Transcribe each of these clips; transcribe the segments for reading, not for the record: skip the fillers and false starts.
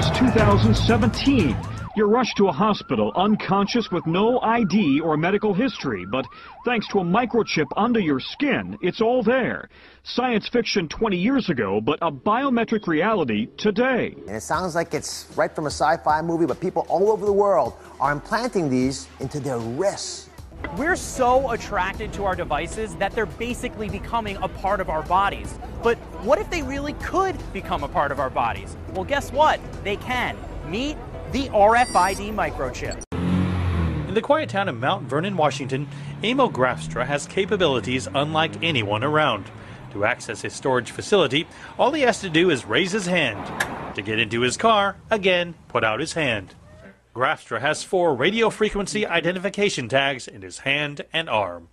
It's 2017. You're rushed to a hospital unconscious with no ID or medical history, but thanks to a microchip under your skin, it's all there. Science fiction 20 years ago, but a biometric reality today. And it sounds like it's right from a sci-fi movie, but people all over the world are implanting these into their wrists. We're so attracted to our devices that they're basically becoming a part of our bodies. But what if they really could become a part of our bodies? Well, guess what? They can. Meet the RFID microchip. In the quiet town of Mount Vernon, Washington, Emil Grafstra has capabilities unlike anyone around. To access his storage facility, all he has to do is raise his hand. To get into his car, again, put out his hand. Grafstra has 4 radio frequency identification tags in his hand and arm.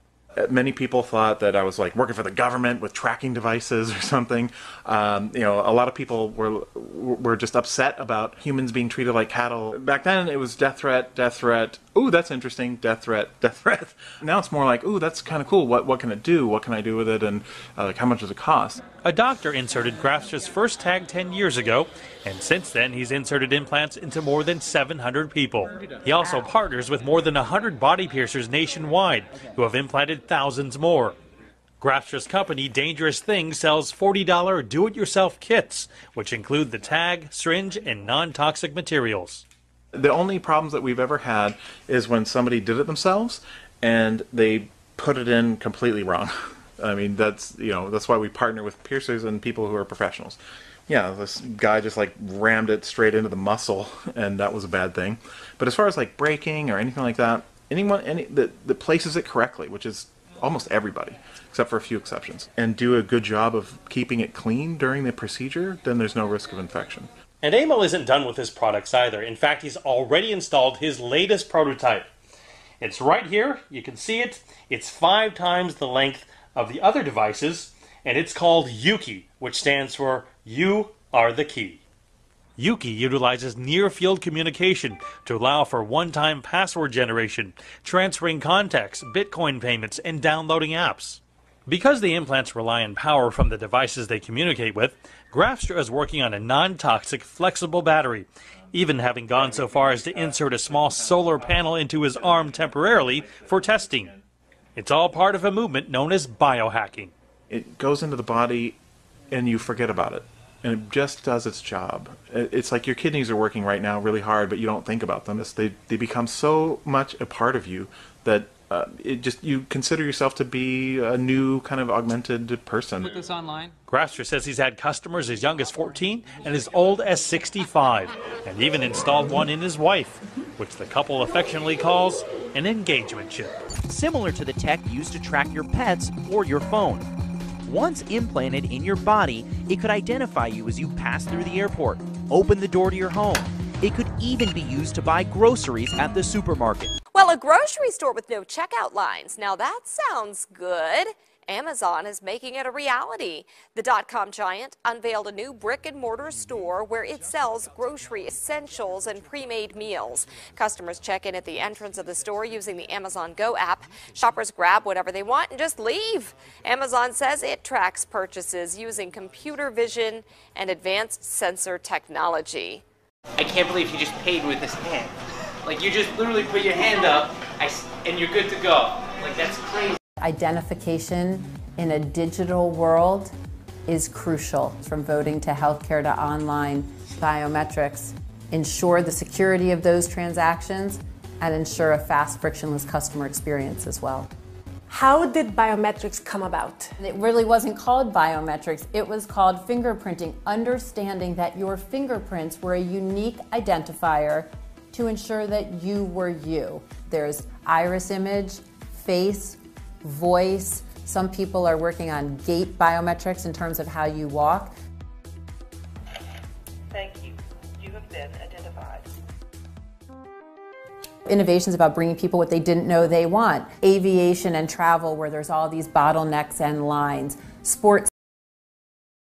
Many people thought that I was like working for the government with tracking devices or something. A lot of people were just upset about humans being treated like cattle. Back then it was death threat, death threat. Ooh, that's interesting. Death threat, death threat. Now it's more like, ooh, that's kind of cool. What can it do? What can I do with it? And how much does it cost? A doctor inserted Grafstra's first tag 10 years ago, and since then he's inserted implants into more than 700 people. He also partners with more than 100 body piercers nationwide, who have implanted thousands more. Grafstra's company, Dangerous Things, sells $40 do-it-yourself kits, which include the tag, syringe, and non-toxic materials. The only problems that we've ever had is when somebody did it themselves and they put it in completely wrong. I mean, that's why we partner with piercers and people who are professionals. Yeah, this guy just like rammed it straight into the muscle, and that was a bad thing. But as far as like breaking or anything like that, anyone that places it correctly, which is almost everybody, except for a few exceptions, and do a good job of keeping it clean during the procedure, then there's no risk of infection. And Emil isn't done with his products either. In fact, he's already installed his latest prototype. It's right here. You can see it. It's 5 times the length of the other devices, and it's called YuKey, which stands for You Are the Key. YuKey utilizes near-field communication to allow for one-time password generation, transferring contacts, Bitcoin payments, and downloading apps. Because the implants rely on power from the devices they communicate with, Grafstra is working on a non-toxic, flexible battery, even having gone so far as to insert a small solar panel into his arm temporarily for testing. It's all part of a movement known as biohacking. It goes into the body and you forget about it. And it just does its job. It's like your kidneys are working right now really hard, but you don't think about them. They become so much a part of you that you consider yourself to be a new kind of augmented person. Put this online. Grafstra says he's had customers as young as 14 and as old as 65, and even installed one in his wife, which the couple affectionately calls an engagement chip. Similar to the tech used to track your pets or your phone. Once implanted in your body, it could identify you as you pass through the airport, open the door to your home. It could even be used to buy groceries at the supermarket. Well, a grocery store with no checkout lines. Now that sounds good. Amazon is making it a reality. The dot-com giant unveiled a new brick-and-mortar store where it sells grocery essentials and pre-made meals. Customers check in at the entrance of the store using the Amazon Go app. Shoppers grab whatever they want and just leave. Amazon says it tracks purchases using computer vision and advanced sensor technology. I can't believe you just paid with this hand. Like, you just literally put your hand up and you're good to go. Like, that's crazy. Identification in a digital world is crucial. From voting to healthcare to online biometrics, ensure the security of those transactions and ensure a fast, frictionless customer experience as well. How did biometrics come about? It really wasn't called biometrics, it was called fingerprinting, understanding that your fingerprints were a unique identifier to ensure that you were you. There's iris image, face, voice. Some people are working on gait biometrics in terms of how you walk. Thank you. You have been identified. Innovations about bringing people what they didn't know they want. Aviation and travel, where there's all these bottlenecks and lines. Sports,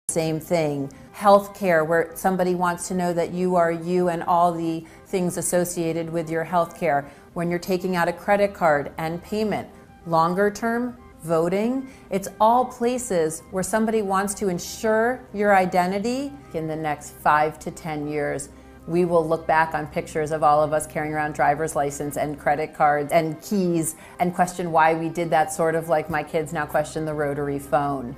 same thing. Healthcare, where somebody wants to know that you are you and all the things associated with your healthcare. When you're taking out a credit card and payment. Longer term, voting, it's all places where somebody wants to ensure your identity. In the next 5 to 10 years, We will look back on pictures of all of us carrying around driver's license and credit cards and keys and question why we did that, sort of like my kids now question the rotary phone.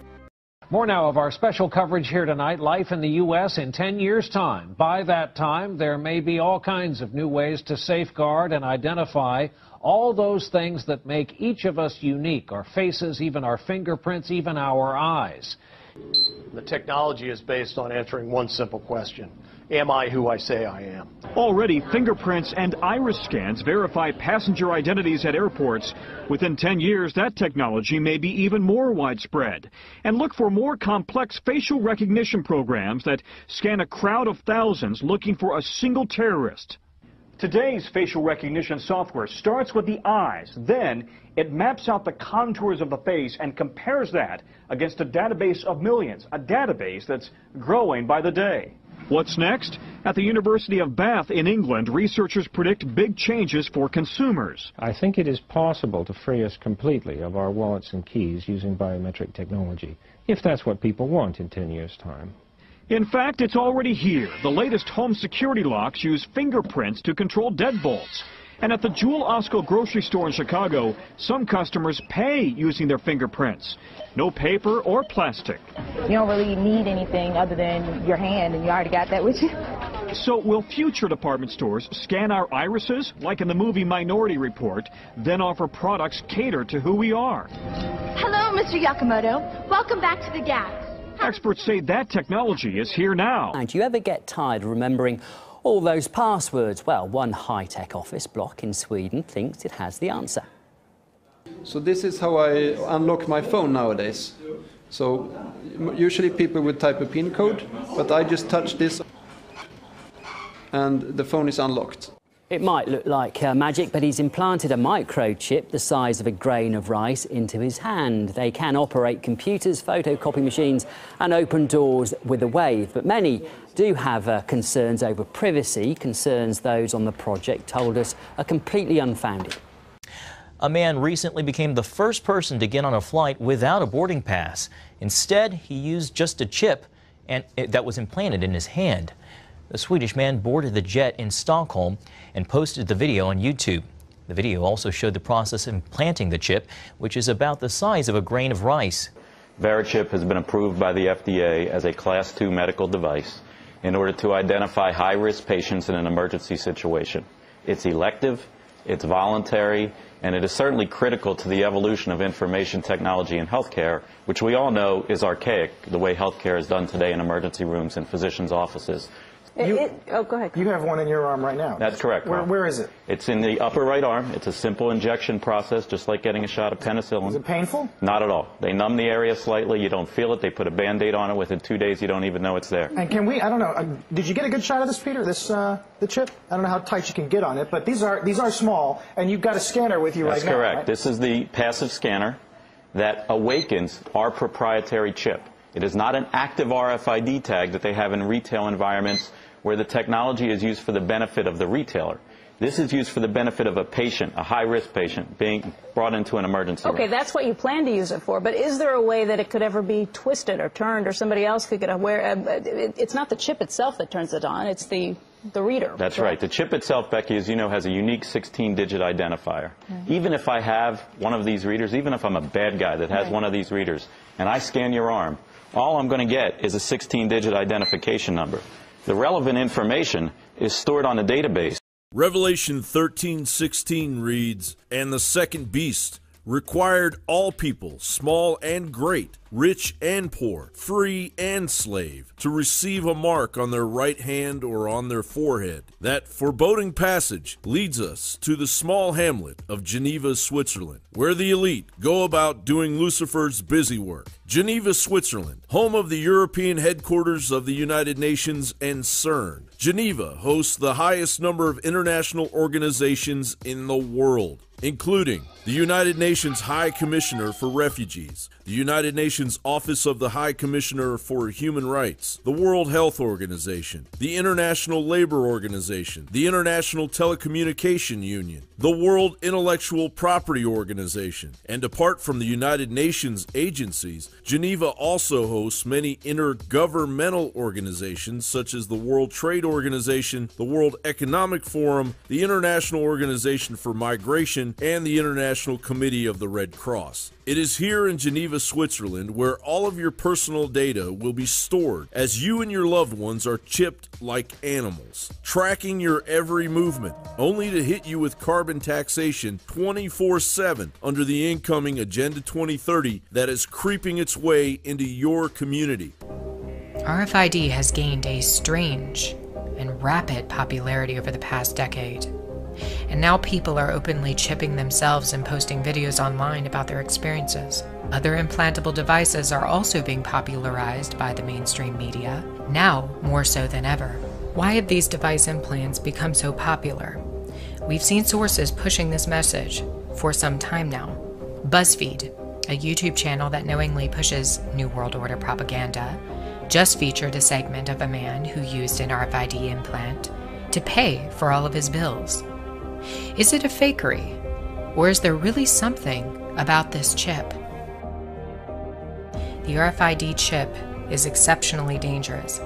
More now of our special coverage here tonight, life in the U.S. in 10 years' time. By that time, there may be all kinds of new ways to safeguard and identify all those things that make each of us unique, our faces, even our fingerprints, even our eyes. The technology is based on answering one simple question. Am I who I say I am? Already, fingerprints and iris scans verify passenger identities at airports. Within 10 years, that technology may be even more widespread. And look for more complex facial recognition programs that scan a crowd of thousands looking for a single terrorist. Today's facial recognition software starts with the eyes. Then it maps out the contours of the face and compares that against a database of millions, a database that's growing by the day. What's next? At the University of Bath in England, researchers predict big changes for consumers. I think it is possible to free us completely of our wallets and keys using biometric technology, if that's what people want in 10 years' time. In fact, it's already here. The latest home security locks use fingerprints to control deadbolts. And at the Jewel Osco grocery store in Chicago, some customers pay using their fingerprints. No paper or plastic. You don't really need anything other than your hand, and you already got that with you. So will future department stores scan our irises, like in the movie Minority Report, then offer products catered to who we are? Hello, Mr. Yakamoto. Welcome back to the Gap. Experts say that technology is here now. And do you ever get tired of remembering all those passwords? Well, one high-tech office block in Sweden thinks it has the answer. So this is how I unlock my phone nowadays. So usually people would type a PIN code, but I just touch this and the phone is unlocked. It might look like magic, but he's implanted a microchip the size of a grain of rice into his hand. They can operate computers, photocopy machines and open doors with a wave. But many do have concerns over privacy, concerns those on the project told us are completely unfounded. A man recently became the first person to get on a flight without a boarding pass. Instead, he used just a chip that was implanted in his hand. The Swedish man boarded the jet in Stockholm and posted the video on YouTube. The video also showed the process of implanting the chip, which is about the size of a grain of rice. Verichip has been approved by the FDA as a Class II medical device in order to identify high-risk patients in an emergency situation. It's elective, it's voluntary, and it is certainly critical to the evolution of information technology in healthcare, which we all know is archaic, the way healthcare is done today in emergency rooms and physicians' offices. Oh, go ahead. You have one in your arm right now. That's correct. Where is it? It's in the upper right arm. It's a simple injection process, just like getting a shot of penicillin. Is it painful? Not at all. They numb the area slightly. You don't feel it. They put a Band-Aid on it. Within 2 days, you don't even know it's there. And can we, I don't know, did you get a good shot of this, Peter, the chip? I don't know how tight you can get on it, but these are small, and you've got a scanner with you right now. That's correct. Right? This is the passive scanner that awakens our proprietary chip. It is not an active RFID tag that they have in retail environments where the technology is used for the benefit of the retailer. This is used for the benefit of a patient, a high-risk patient, being brought into an emergency room. Okay, that's what you plan to use it for, but is there a way that it could ever be twisted or turned, or somebody else could get aware? It's not the chip itself that turns it on, it's the reader. That's right. The chip itself, Becky, as you know, has a unique 16-digit identifier. Even if I have one of these readers, even if I'm a bad guy that has one of these readers, and I scan your arm, all I'm going to get is a 16-digit identification number. The relevant information is stored on a database. Revelation 13:16 reads, "And the second beast required all people, small and great, rich and poor, free and slave, to receive a mark on their right hand or on their forehead." That foreboding passage leads us to the small hamlet of Geneva, Switzerland, where the elite go about doing Lucifer's busy work. Geneva, Switzerland, home of the European headquarters of the United Nations and CERN. Geneva hosts the highest number of international organizations in the world. including the United Nations High Commissioner for Refugees, the United Nations Office of the High Commissioner for Human Rights, the World Health Organization, the International Labor Organization, the International Telecommunication Union, the World Intellectual Property Organization, and apart from the United Nations agencies, Geneva also hosts many intergovernmental organizations such as the World Trade Organization, the World Economic Forum, the International Organization for Migration, and the International Committee of the Red Cross. It is here in Geneva, Switzerland, where all of your personal data will be stored as you and your loved ones are chipped like animals, tracking your every movement, only to hit you with carbon taxation 24/7 under the incoming Agenda 2030 that is creeping its way into your community. RFID has gained a strange and rapid popularity over the past decade. And now people are openly chipping themselves and posting videos online about their experiences. Other implantable devices are also being popularized by the mainstream media, now more so than ever. Why have these device implants become so popular? We've seen sources pushing this message for some time now. BuzzFeed, a YouTube channel that knowingly pushes New World Order propaganda, just featured a segment of a man who used an RFID implant to pay for all of his bills. Is it a fakery, or is there really something about this chip? The RFID chip is exceptionally dangerous,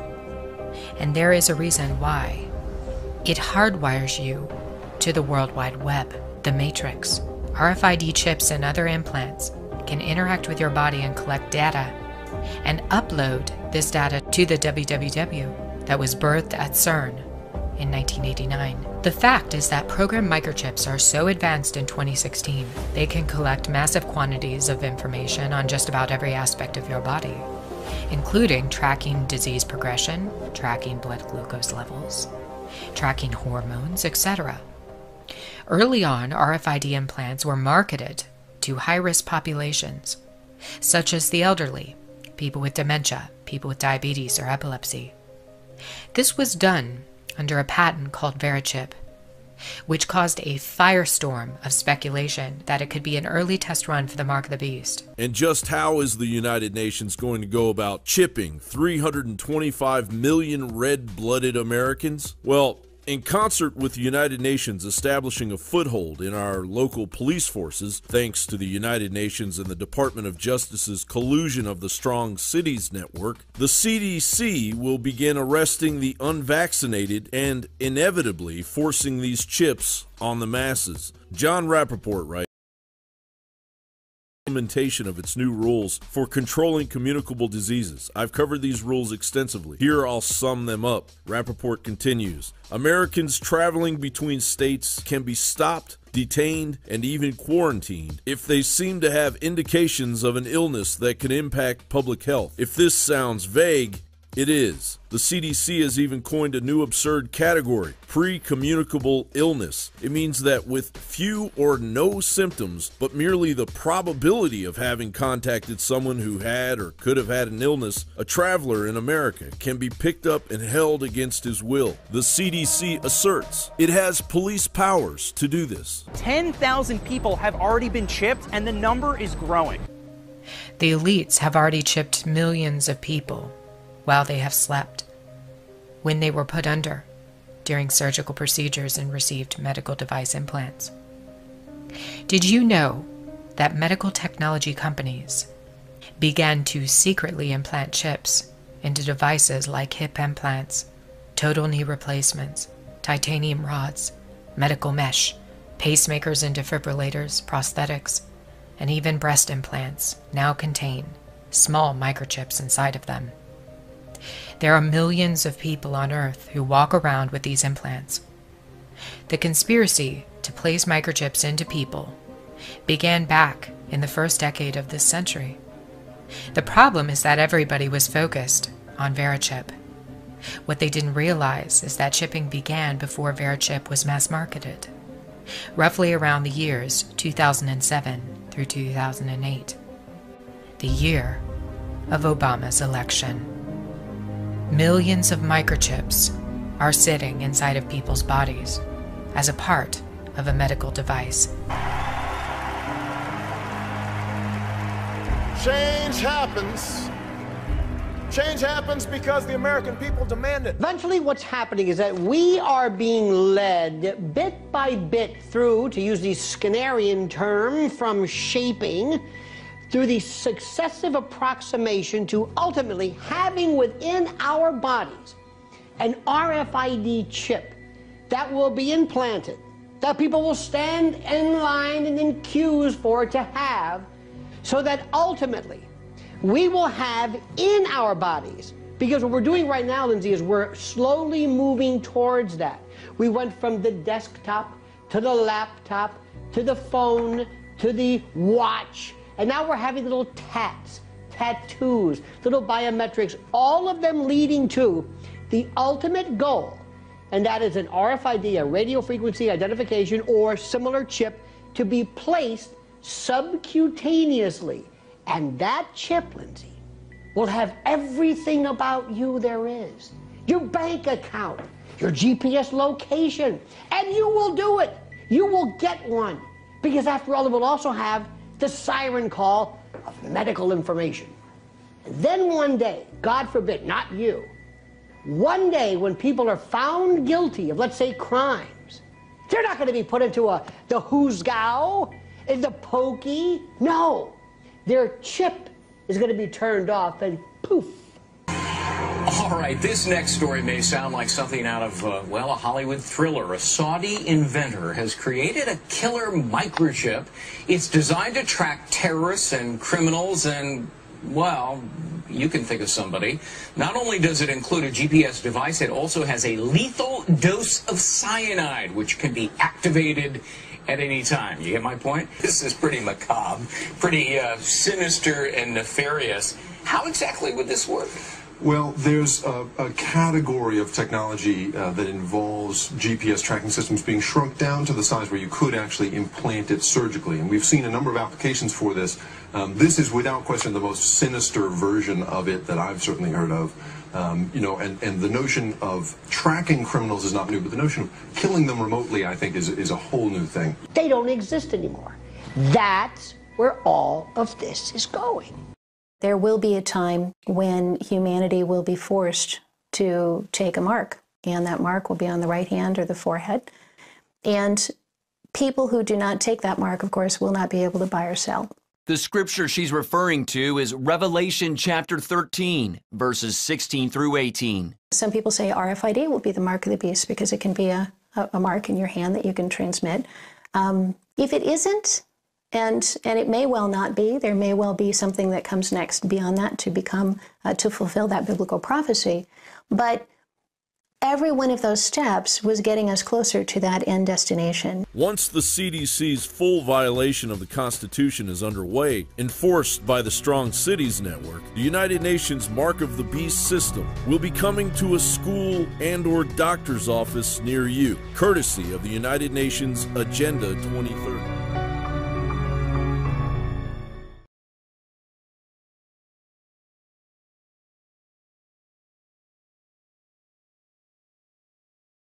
and there is a reason why. It hardwires you to the World Wide Web, the Matrix. RFID chips and other implants can interact with your body and collect data, and upload this data to the WWW that was birthed at CERN in 1989. The fact is that programmed microchips are so advanced in 2016, they can collect massive quantities of information on just about every aspect of your body, including tracking disease progression, tracking blood glucose levels, tracking hormones, etc. Early on, RFID implants were marketed to high-risk populations, such as the elderly, people with dementia, people with diabetes or epilepsy. This was done under a patent called VeriChip, which caused a firestorm of speculation that it could be an early test run for the Mark of the Beast. And just how is the United Nations going to go about chipping 325 million red-blooded Americans? Well, in concert with the United Nations establishing a foothold in our local police forces, thanks to the United Nations and the Department of Justice's collusion of the Strong Cities Network, the CDC will begin arresting the unvaccinated and inevitably forcing these chips on the masses. John Rappaport writes, implementation of its new rules for controlling communicable diseases. I've covered these rules extensively. Here I'll sum them up. Rappaport continues. Americans traveling between states can be stopped, detained, and even quarantined if they seem to have indications of an illness that could impact public health. If this sounds vague, it is. The CDC has even coined a new absurd category, pre-communicable illness. It means that with few or no symptoms, but merely the probability of having contacted someone who had or could have had an illness, a traveler in America can be picked up and held against his will. The CDC asserts it has police powers to do this. 10,000 people have already been chipped, and the number is growing. The elites have already chipped millions of people while they have slept, when they were put under, during surgical procedures and received medical device implants. Did you know that medical technology companies began to secretly implant chips into devices like hip implants, total knee replacements, titanium rods, medical mesh, pacemakers and defibrillators, prosthetics, and even breast implants now contain small microchips inside of them? There are millions of people on Earth who walk around with these implants. The conspiracy to place microchips into people began back in the first decade of this century. The problem is that everybody was focused on VeriChip. What they didn't realize is that chipping began before VeriChip was mass-marketed, roughly around the years 2007 through 2008, the year of Obama's election. Millions of microchips are sitting inside of people's bodies as a part of a medical device. Change happens. Change happens because the American people demand it. Eventually what's happening is that we are being led bit by bit through, to use the Skinnerian term, from shaping, through the successive approximation to ultimately having within our bodies an RFID chip that will be implanted, that people will stand in line and in queues for to have, so that ultimately we will have in our bodies, because what we're doing right now, Lindsay, is we're slowly moving towards that. We went from the desktop to the laptop to the phone to the watch, and now we're having little tattoos, little biometrics, all of them leading to the ultimate goal, and that is an RFID, a radio frequency identification or similar chip, to be placed subcutaneously. And that chip, Lindsay, will have everything about you there is. Your bank account, your GPS location, and you will do it. You will get one. Because after all, it will also have the siren call of medical information. And then one day, God forbid, not you, one day when people are found guilty of, let's say, crimes, they're not going to be put into the Hoosgow, the pokey. No. Their chip is going to be turned off and poof. All right, this next story may sound like something out of, well, a Hollywood thriller. A Saudi inventor has created a killer microchip. It's designed to track terrorists and criminals and, well, you can think of somebody. Not only does it include a GPS device, it also has a lethal dose of cyanide, which can be activated at any time. You get my point? This is pretty macabre, pretty sinister and nefarious. How exactly would this work? Well, there's a category of technology that involves GPS tracking systems being shrunk down to the size where you could actually implant it surgically. And we've seen a number of applications for this. This is without question the most sinister version of it that I've certainly heard of. You know, and the notion of tracking criminals is not new, but the notion of killing them remotely, I think, is a whole new thing. They don't exist anymore. That's where all of this is going. There will be a time when humanity will be forced to take a mark, and that mark will be on the right hand or the forehead. And people who do not take that mark, of course, will not be able to buy or sell. The scripture she's referring to is Revelation chapter 13, verses 16 through 18. Some people say RFID will be the mark of the beast because it can be a mark in your hand that you can transmit. If it isn't, and it may well not be, there may well be something that comes next beyond that to become, to fulfill that biblical prophecy. But every one of those steps was getting us closer to that end destination. Once the CDC's full violation of the Constitution is underway, enforced by the Strong Cities Network, the United Nations Mark of the Beast system will be coming to a school and/or doctor's office near you, courtesy of the United Nations Agenda 2030.